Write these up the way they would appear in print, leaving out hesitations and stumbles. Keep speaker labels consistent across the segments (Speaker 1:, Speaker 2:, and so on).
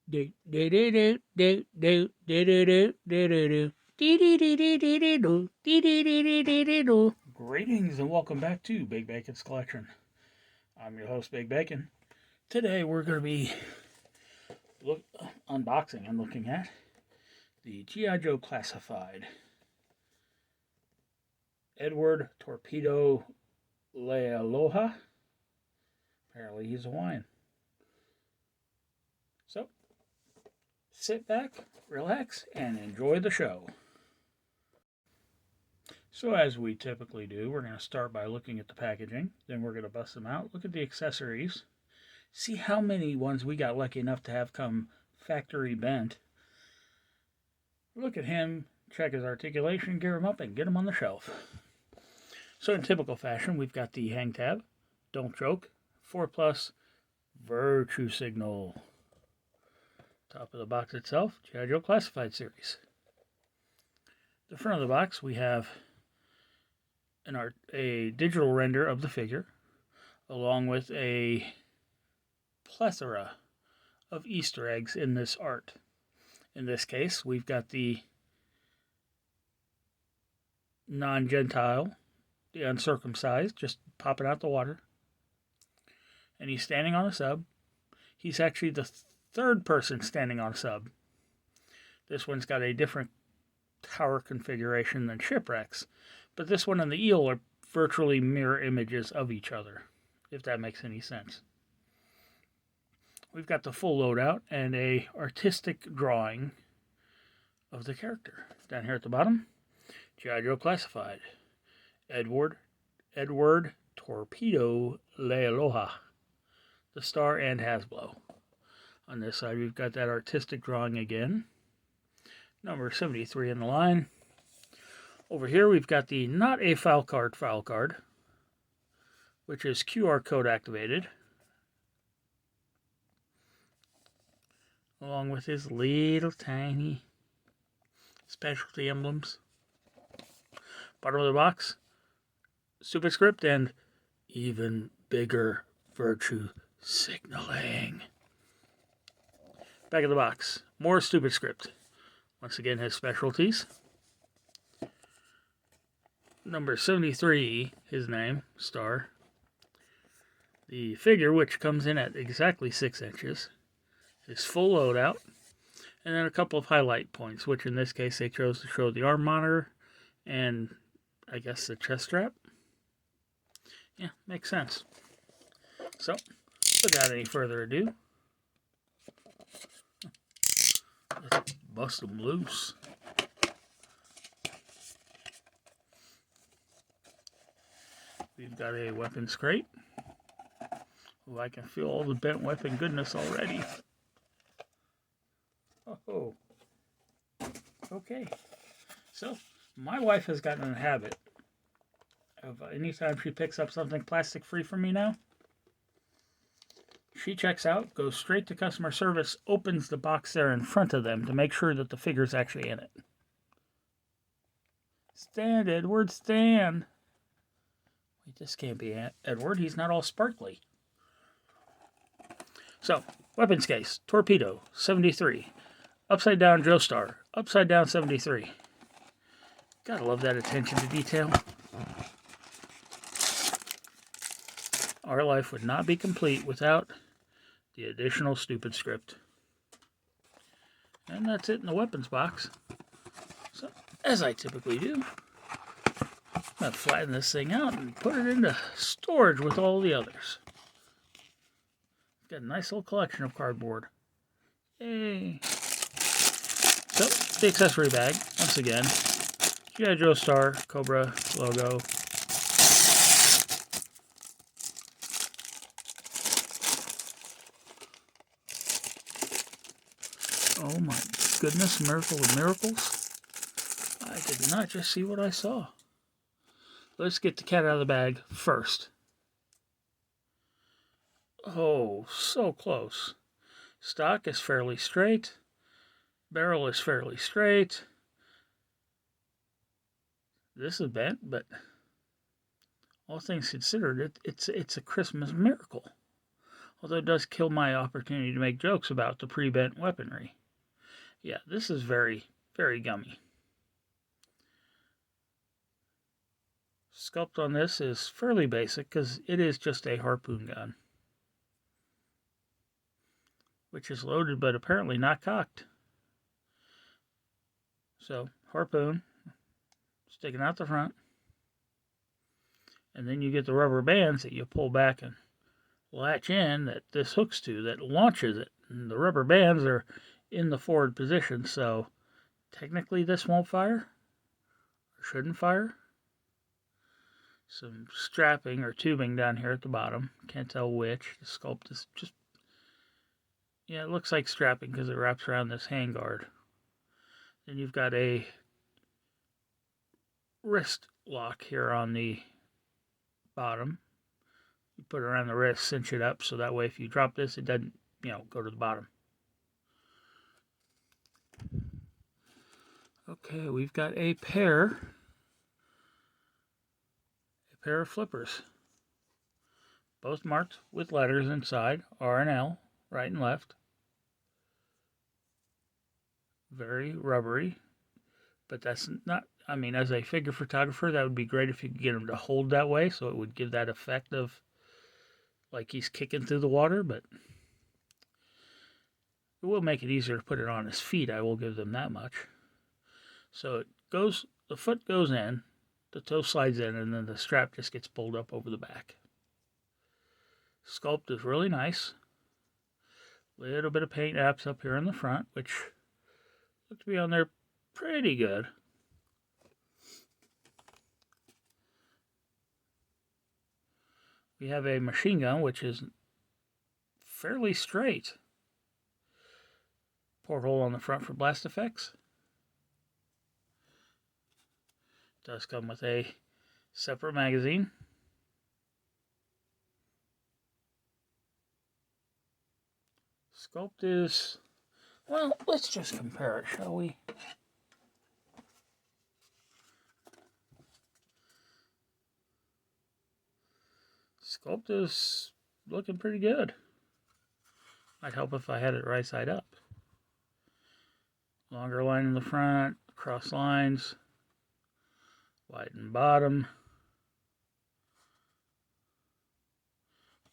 Speaker 1: Greetings and welcome back to Big Bacon's Collection. I'm your host, Big Bacon. Today we're going to be unboxing and looking at the G.I. Joe Classified Edward Torpedo Leialoha. Apparently he's Hawaiian. So, sit back, relax, and enjoy the show. So as we typically do, we're going to start by looking at the packaging. Then we're going to bust them out, look at the accessories, see how many ones we got lucky enough to have come factory bent. Look at him, check his articulation, gear him up, and get him on the shelf. So in typical fashion, we've got the hang tab, don't choke, 4+, virtue signal. Top of the box itself, G.I. Joe Classified Series. The front of the box, we have a digital render of the figure, along with a plethora of Easter eggs in this art. In this case, we've got the non-Gentile, the uncircumcised, just popping out the water. And he's standing on a sub. He's actually the third person standing on a sub. This one's got a different tower configuration than Shipwrecks, but this one and the eel are virtually mirror images of each other, if that makes any sense. We've got the full loadout and a artistic drawing of the character. Down here at the bottom, G.I. Joe Classified, Edward Torpedo Leialoha, the star and Hasbro. On this side, we've got that artistic drawing again. Number 73 in the line. Over here, we've got the not a file card, which is QR code activated, along with his little tiny specialty emblems. Bottom of the box, superscript and even bigger virtue signaling. Back of the box, more superscript. Once again, his specialties. Number 73, his name, star. The figure, which comes in at exactly 6 inches. His full loadout. And then a couple of highlight points, which in this case they chose to show the arm monitor and I guess the chest strap. Yeah, makes sense. So, without any further ado, let's bust them loose. We've got a weapons crate. Oh, I can feel all the bent weapon goodness already. Oh, okay. So, my wife has gotten in the habit of anytime she picks up something plastic free from me now, she checks out, goes straight to customer service, opens the box there in front of them to make sure that the figure's actually in it. Stand, Edward, stand. Wait, this can't be Edward. He's not all sparkly. So, weapons case, Torpedo, 73. Upside down Joe Star, upside down 73. Gotta love that attention to detail. Our life would not be complete without the additional stupid script. And that's it in the weapons box. So, as I typically do, I'm going to flatten this thing out and put it into storage with all the others. Got a nice little collection of cardboard. Yay! So, the accessory bag, once again, G.I. Joe Star, Cobra logo. Oh my goodness, miracle of miracles. I did not just see what I saw. Let's get the cat out of the bag first. Oh, so close. Stock is fairly straight. Barrel is fairly straight. This is bent, but all things considered, it's a Christmas miracle. Although it does kill my opportunity to make jokes about the pre-bent weaponry. Yeah, this is very, very gummy. Sculpt on this is fairly basic because it is just a harpoon gun, which is loaded but apparently not cocked. So, harpoon, sticking out the front, and then you get the rubber bands that you pull back and latch in that this hooks to that launches it. And the rubber bands are in the forward position, so technically this won't fire, or shouldn't fire. Some strapping or tubing down here at the bottom. Can't tell which. The sculpt is just, yeah, it looks like strapping because it wraps around this handguard. Then you've got a wrist lock here on the bottom. You put it around the wrist, cinch it up, so that way if you drop this, it doesn't, go to the bottom. Okay, we've got a pair of flippers, both marked with letters inside, R and L, right and left. Very rubbery, but that's not, as a figure photographer, that would be great if you could get him to hold that way, so it would give that effect of like he's kicking through the water, but it will make it easier to put it on his feet, I will give them that much. So the foot goes in, the toe slides in, and then the strap just gets pulled up over the back. Sculpt is really nice. Little bit of paint apps up here in the front, which look to be on there pretty good. We have a machine gun, which is fairly straight. Porthole on the front for blast effects. Does come with a separate magazine. Sculpt is, well, let's just compare it, shall we? Sculpt is looking pretty good. Might help if I had it right side up. Longer line in the front, cross lines. Widen bottom.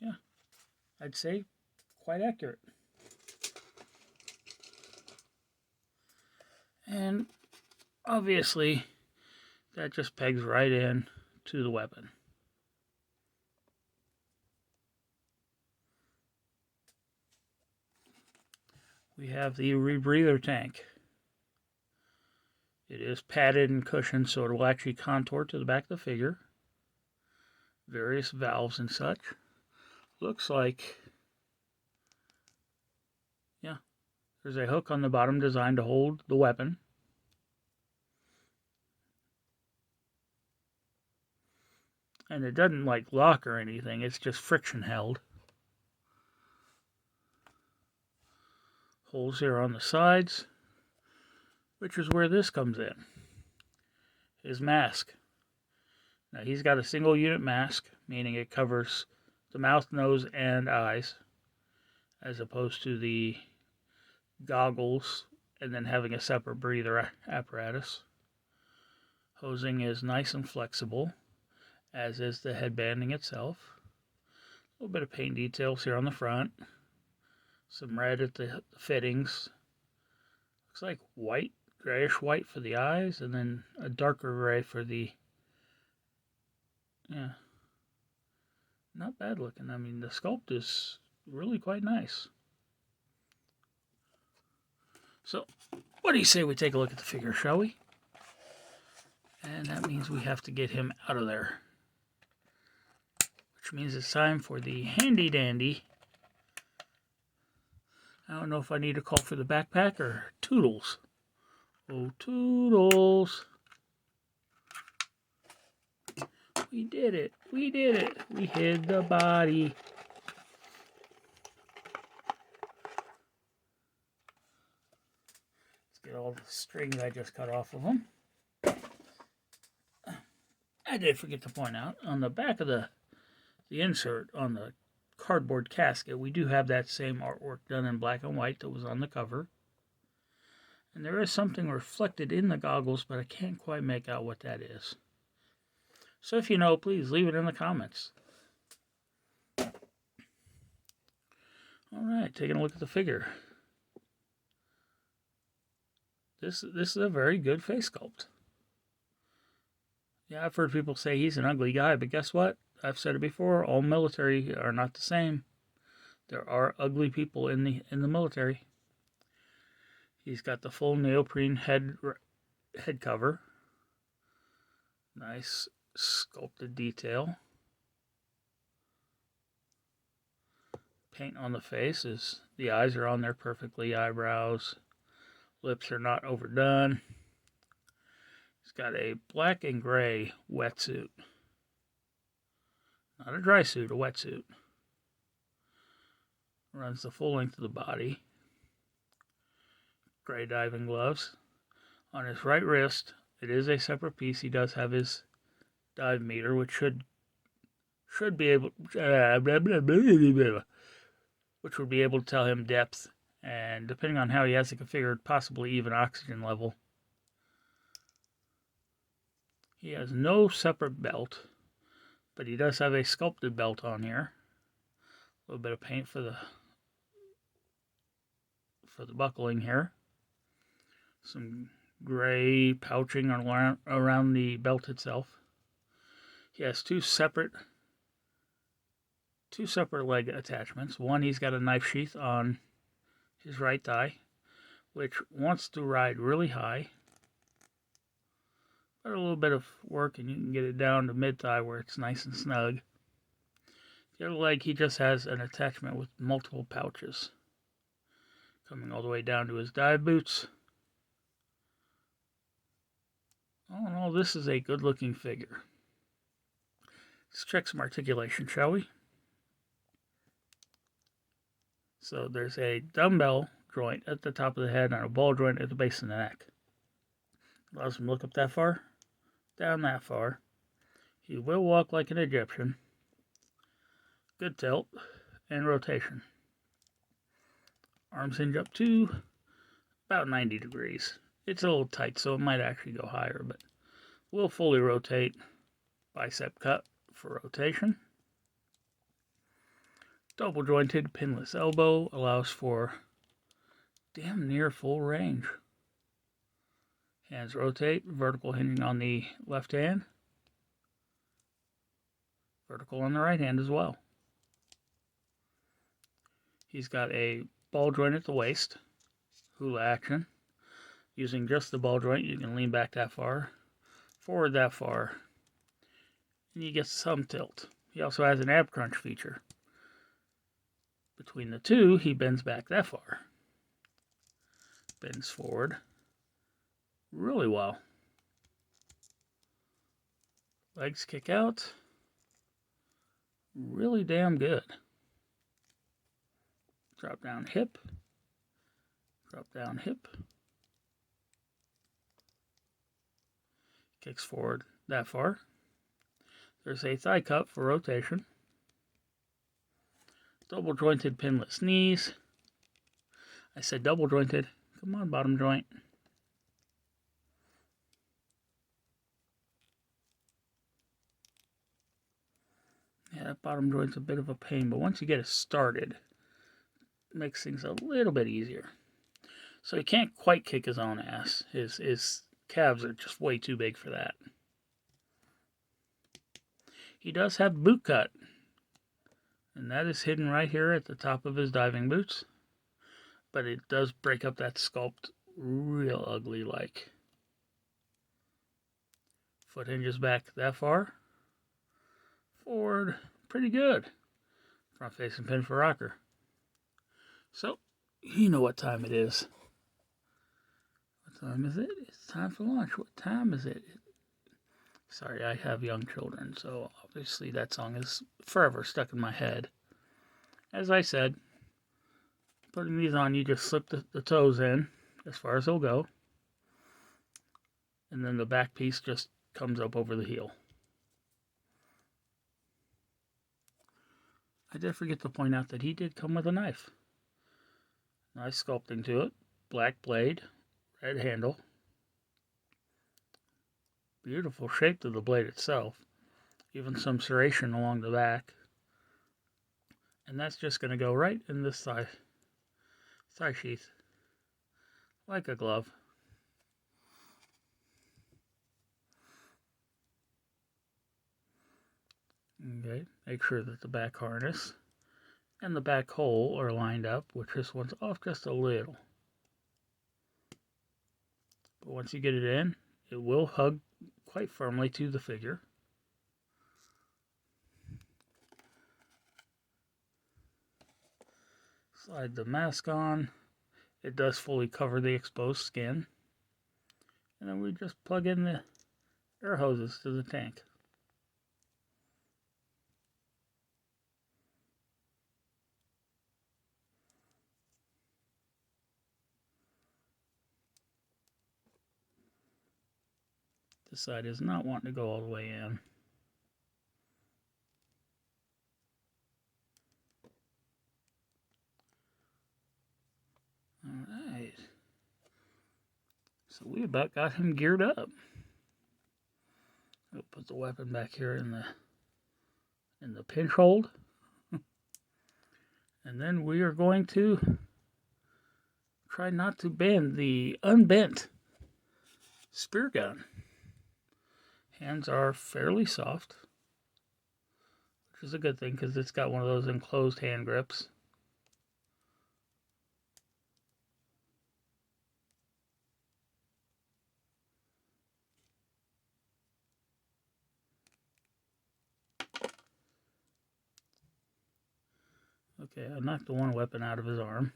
Speaker 1: Yeah, I'd say quite accurate. And obviously, that just pegs right in to the weapon. We have the rebreather tank. It is padded and cushioned, so it will actually contour to the back of the figure. Various valves and such. Looks like, yeah, there's a hook on the bottom designed to hold the weapon. And it doesn't like lock or anything, it's just friction held. Holes here on the sides, which is where this comes in. His mask. Now he's got a single unit mask, meaning it covers the mouth, nose, and eyes, as opposed to the goggles and then having a separate breather apparatus. Hosing is nice and flexible, as is the headbanding itself. A little bit of paint details here on the front. Some red at the fittings. Looks like white, grayish white for the eyes, and then a darker gray for the, yeah, not bad looking. The sculpt is really quite nice. So, what do you say we take a look at the figure, shall we? And that means we have to get him out of there. Which means it's time for the handy dandy. I don't know if I need to call for the backpack or Toodles. Oh, Toodles. We did it. We did it. We hid the body. Let's get all the strings I just cut off of them. I did forget to point out, on the back of the insert on the cardboard casket. We do have that same artwork done in black and white that was on the cover. And there is something reflected in the goggles, but I can't quite make out what that is. So if you know, please leave it in the comments. Alright, taking a look at the figure. This is a very good face sculpt. Yeah, I've heard people say he's an ugly guy, but guess what? I've said it before, all military are not the same. There are ugly people in the military. He's got the full neoprene head cover. Nice sculpted detail. Paint on the face is the eyes are on there perfectly. Eyebrows, lips are not overdone. He's got a black and gray wetsuit. Not a dry suit, a wetsuit. Runs the full length of the body. Gray diving gloves. On his right wrist, it is a separate piece. He does have his dive meter, which should be able which would be able to tell him depth, and depending on how he has it configured, possibly even oxygen level. He has no separate belt, but he does have a sculpted belt on here. A little bit of paint for the buckling here. Some gray pouching around the belt itself. He has two separate leg attachments. One, he's got a knife sheath on his right thigh, which wants to ride really high. But a little bit of work and you can get it down to mid-thigh where it's nice and snug. The other leg, he just has an attachment with multiple pouches coming all the way down to his dive boots. All in all, this is a good-looking figure. Let's check some articulation, shall we? So there's a dumbbell joint at the top of the head and a ball joint at the base of the neck. Allows him to look up that far, down that far. He will walk like an Egyptian. Good tilt and rotation. Arms hinge up to about 90 degrees. It's a little tight, so it might actually go higher, but we'll fully rotate. Bicep cut for rotation. Double jointed pinless elbow allows for damn near full range. Hands rotate, vertical hinging on the left hand. Vertical on the right hand as well. He's got a ball joint at the waist. Hula action. Using just the ball joint, you can lean back that far, forward that far, and you get some tilt. He also has an ab crunch feature. Between the two, he bends back that far. Bends forward really well. Legs kick out. Really damn good. Drop down hip. Drop down hip. Kicks forward that far. There's a thigh cup for rotation. Double jointed pinless knees. I said double jointed. Come on, bottom joint. Yeah, that bottom joint's a bit of a pain, but once you get it started, it makes things a little bit easier. So he can't quite kick his own ass. His calves are just way too big for that. He does have boot cut, and that is hidden right here at the top of his diving boots. But it does break up that sculpt real ugly like. Foot hinges back that far. Forward, pretty good. Front facing pin for rocker. So, you know what time it is. What time is it? It's time for lunch. What time is it? Sorry, I have young children, so obviously that song is forever stuck in my head. As I said, putting these on, you just slip the toes in as far as they'll go. And then the back piece just comes up over the heel. I did forget to point out that he did come with a knife. Nice sculpting to it. Black blade, red handle. Beautiful shape to the blade itself. Even some serration along the back. And that's just going to go right in this side sheath. Like a glove. Okay, make sure that the back harness and the back hole are lined up, which this one's off just a little. But once you get it in, it will hug quite firmly to the figure. Slide the mask on. It does fully cover the exposed skin. And then we just plug in the air hoses to the tank. This side is not wanting to go all the way in. Alright. So we about got him geared up. We'll put the weapon back here in the pinch hold. And then we are going to try not to bend the unbent spear gun. Hands are fairly soft, which is a good thing because it's got one of those enclosed hand grips. Okay, I knocked the one weapon out of his arm.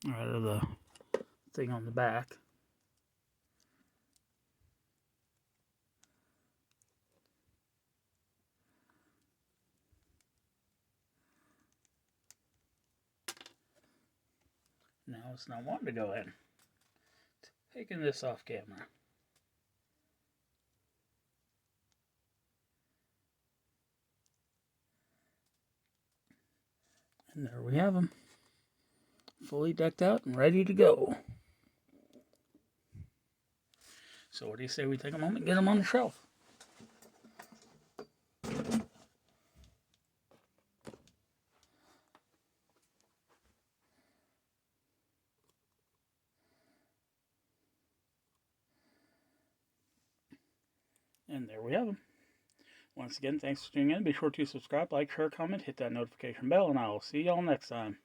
Speaker 1: Out of the thing on the back. Now it's not wanting to go in. Taking this off camera. And there we have them. Fully decked out and ready to go. So what do you say we take a moment and get them on the shelf? And there we have them. Once again, thanks for tuning in. Be sure to subscribe, like, share, comment, hit that notification bell, and I will see y'all next time.